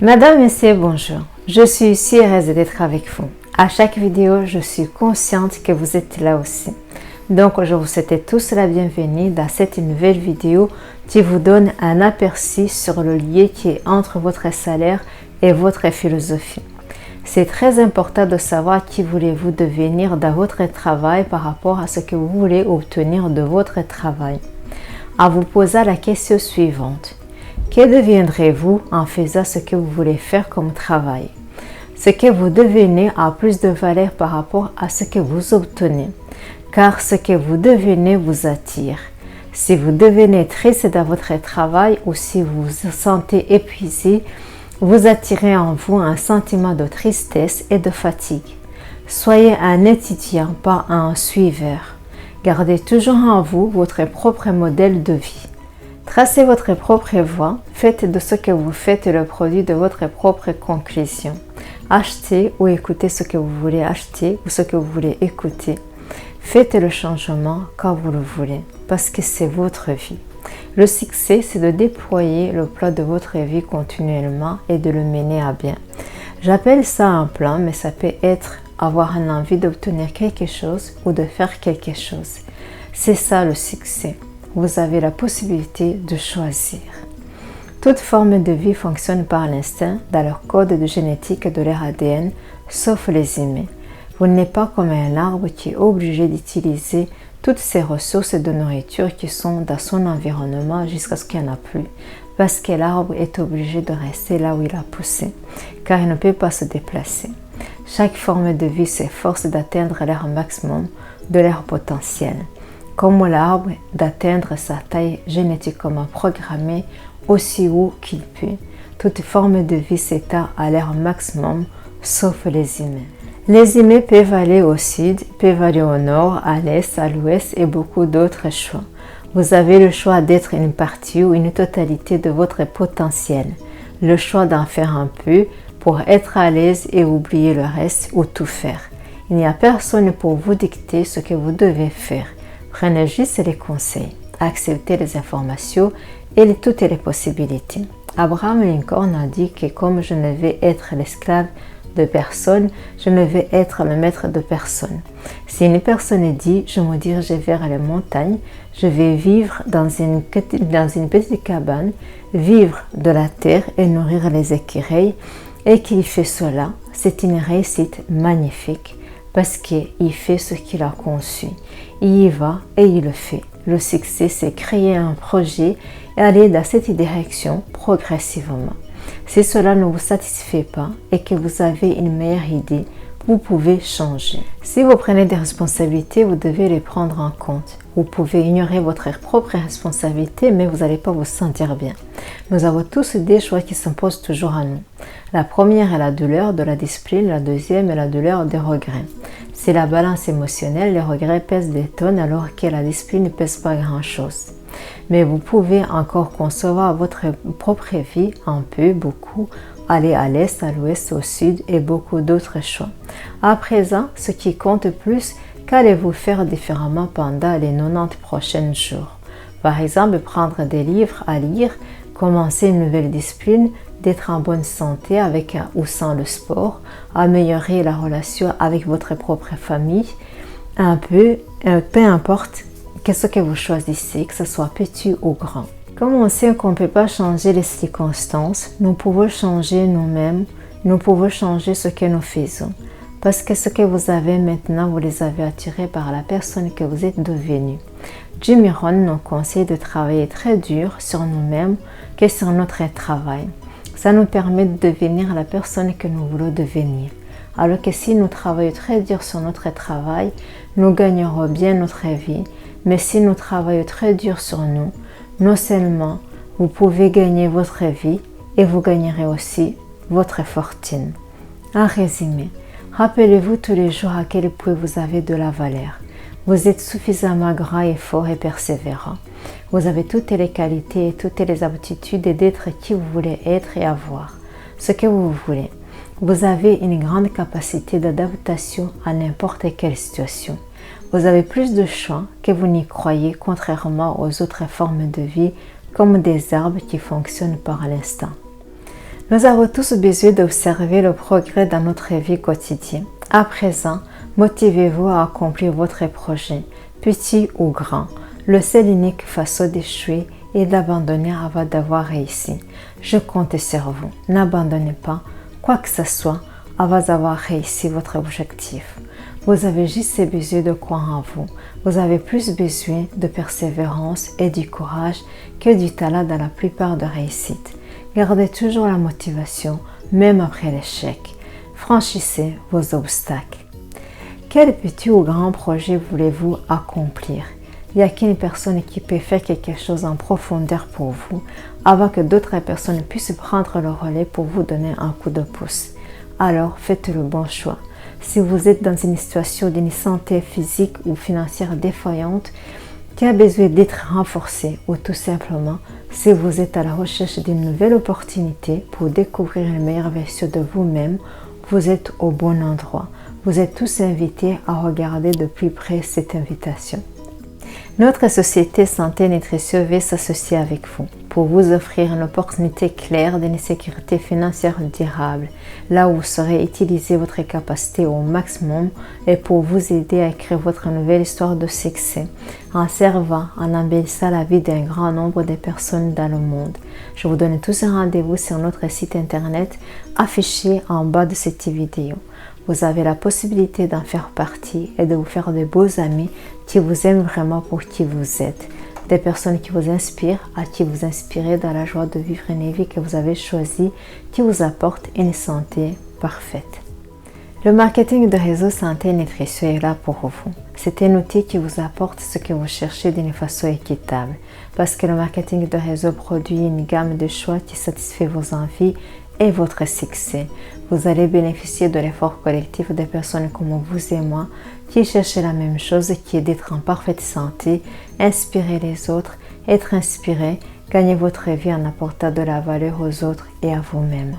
Madame, Messieurs, bonjour. Je suis ici heureuse d'être avec vous. À chaque vidéo, je suis consciente que vous êtes là aussi. Donc, je vous souhaite tous la bienvenue dans cette nouvelle vidéo qui vous donne un aperçu sur le lien qui est entre votre salaire et votre philosophie. C'est très important de savoir qui voulez-vous devenir dans votre travail par rapport à ce que vous voulez obtenir de votre travail. En vous posant la question suivante. Que deviendrez-vous en faisant ce que vous voulez faire comme travail? Ce que vous devenez a plus de valeur par rapport à ce que vous obtenez, car ce que vous devenez vous attire. Si vous devenez triste dans votre travail ou si vous vous sentez épuisé, vous attirez en vous un sentiment de tristesse et de fatigue. Soyez un étudiant, pas un suiveur. Gardez toujours en vous votre propre modèle de vie. Tracez votre propre voie, faites de ce que vous faites le produit de votre propre conclusion. Achetez ou écoutez ce que vous voulez acheter ou ce que vous voulez écouter. Faites le changement quand vous le voulez, parce que c'est votre vie. Le succès, c'est de déployer le plan de votre vie continuellement et de le mener à bien. J'appelle ça un plan, mais ça peut être avoir une envie d'obtenir quelque chose ou de faire quelque chose. C'est ça le succès. Vous avez la possibilité de choisir. Toute forme de vie fonctionne par l'instinct dans leur code de génétique de leur ADN, sauf les humains. Vous n'êtes pas comme un arbre qui est obligé d'utiliser toutes ces ressources de nourriture qui sont dans son environnement jusqu'à ce qu'il n'y en a plus, parce que l'arbre est obligé de rester là où il a poussé, car il ne peut pas se déplacer. Chaque forme de vie s'efforce d'atteindre leur maximum de leur potentiel. Comme l'arbre, d'atteindre sa taille génétiquement programmée aussi haut qu'il peut. Toute forme de vie s'étend à leur maximum, sauf les humains. Les humains peuvent aller au sud, peuvent aller au nord, à l'est, à l'ouest et beaucoup d'autres choix. Vous avez le choix d'être une partie ou une totalité de votre potentiel. Le choix d'en faire un peu pour être à l'aise et oublier le reste ou tout faire. Il n'y a personne pour vous dicter ce que vous devez faire. Prenez juste les conseils, acceptez les informations et toutes les possibilités. Abraham Lincoln a dit que comme je ne vais être l'esclave de personne, je ne vais être le maître de personne. Si une personne dit « je me dirige vers les montagnes, je vais vivre dans une petite cabane, vivre de la terre et nourrir les écureuils » et qu'il fait cela, c'est une réussite magnifique. Parce qu'il fait ce qu'il a conçu. Il y va et il le fait. Le succès, c'est créer un projet et aller dans cette direction progressivement. Si cela ne vous satisfait pas et que vous avez une meilleure idée, vous pouvez changer. Si vous prenez des responsabilités, vous devez les prendre en compte. Vous pouvez ignorer votre propre responsabilité, mais vous n'allez pas vous sentir bien. Nous avons tous des choix qui s'imposent toujours à nous. La première est la douleur de la discipline, la deuxième est la douleur des regrets. C'est la balance émotionnelle, les regrets pèsent des tonnes alors que la discipline ne pèse pas grand-chose. Mais vous pouvez encore concevoir votre propre vie un peu, beaucoup, aller à l'est, à l'ouest, au sud et beaucoup d'autres choix. À présent, ce qui compte plus, qu'allez-vous faire différemment pendant les 90 prochains jours? Par exemple, prendre des livres à lire, commencer une nouvelle discipline, d'être en bonne santé avec ou sans le sport, améliorer la relation avec votre propre famille, peu importe ce que vous choisissez, que ce soit petit ou grand. Comme on sait qu'on ne peut pas changer les circonstances, nous pouvons changer nous-mêmes, nous pouvons changer ce que nous faisons. Parce que ce que vous avez maintenant, vous les avez attirés par la personne que vous êtes devenue. Jim Rohn nous conseille de travailler très dur sur nous-mêmes que sur notre travail. Ça nous permet de devenir la personne que nous voulons devenir. Alors que si nous travaillons très dur sur notre travail, nous gagnerons bien notre vie. Mais si nous travaillons très dur sur nous, non seulement vous pouvez gagner votre vie et vous gagnerez aussi votre fortune. En résumé, rappelez-vous tous les jours à quel point vous avez de la valeur. Vous êtes suffisamment grand et fort et persévérant. Vous avez toutes les qualités et toutes les aptitudes d'être qui vous voulez être et avoir. Ce que vous voulez. Vous avez une grande capacité d'adaptation à n'importe quelle situation. Vous avez plus de choix que vous n'y croyez, contrairement aux autres formes de vie, comme des arbres qui fonctionnent par l'instinct. Nous avons tous besoin d'observer le progrès dans notre vie quotidienne. À présent, motivez-vous à accomplir votre projet, petit ou grand. Le seul unique façon d'échouer est d'abandonner avant d'avoir réussi. Je compte sur vous. N'abandonnez pas, quoi que ce soit, avant d'avoir réussi votre objectif. Vous avez juste besoin de croire en vous. Vous avez plus besoin de persévérance et du courage que du talent dans la plupart des réussites. Gardez toujours la motivation, même après l'échec. Franchissez vos obstacles. Quel petit ou grand projet voulez-vous accomplir? Il n'y a qu'une personne qui peut faire quelque chose en profondeur pour vous avant que d'autres personnes puissent prendre le relais pour vous donner un coup de pouce. Alors, faites le bon choix. Si vous êtes dans une situation d'une santé physique ou financière défaillante qui a besoin d'être renforcée ou tout simplement si vous êtes à la recherche d'une nouvelle opportunité pour découvrir une meilleure version de vous-même, vous êtes au bon endroit. Vous êtes tous invités à regarder de plus près cette invitation. Notre société Santé Nutrition veut s'associer avec vous pour vous offrir une opportunité claire d'une sécurité financière durable, là où vous saurez utiliser votre capacité au maximum et pour vous aider à écrire votre nouvelle histoire de succès, en servant, en embellissant la vie d'un grand nombre de personnes dans le monde. Je vous donne tous un rendez-vous sur notre site internet affiché en bas de cette vidéo. Vous avez la possibilité d'en faire partie et de vous faire de beaux amis qui vous aiment vraiment pour qui vous êtes. Des personnes qui vous inspirent, à qui vous inspirez dans la joie de vivre une vie que vous avez choisie, qui vous apporte une santé parfaite. Le marketing de réseau Santé Nutrition est là pour vous. C'est un outil qui vous apporte ce que vous cherchez d'une façon équitable. Parce que le marketing de réseau produit une gamme de choix qui satisfait vos envies et votre succès. Vous allez bénéficier de l'effort collectif des personnes comme vous et moi qui cherchent la même chose, qui est d'être en parfaite santé, inspirer les autres, être inspiré, gagner votre vie en apportant de la valeur aux autres et à vous-même.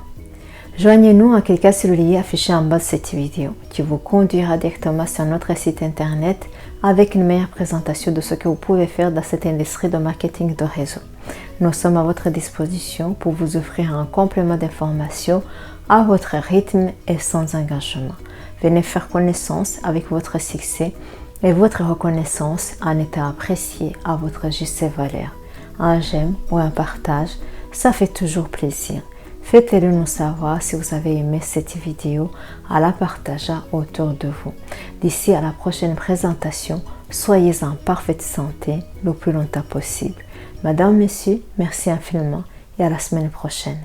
Joignez-nous en cliquant sur le lien affiché en bas de cette vidéo qui vous conduira directement sur notre site internet avec une meilleure présentation de ce que vous pouvez faire dans cette industrie de marketing de réseau. Nous sommes à votre disposition pour vous offrir un complément d'informations à votre rythme et sans engagement. Venez faire connaissance avec votre succès et votre reconnaissance en étant apprécié à votre juste valeur. Un j'aime ou un partage, ça fait toujours plaisir. Faites-le nous savoir si vous avez aimé cette vidéo en la partageant autour de vous. D'ici à la prochaine présentation, soyez en parfaite santé le plus longtemps possible. Madame, Monsieur, merci infiniment et à la semaine prochaine.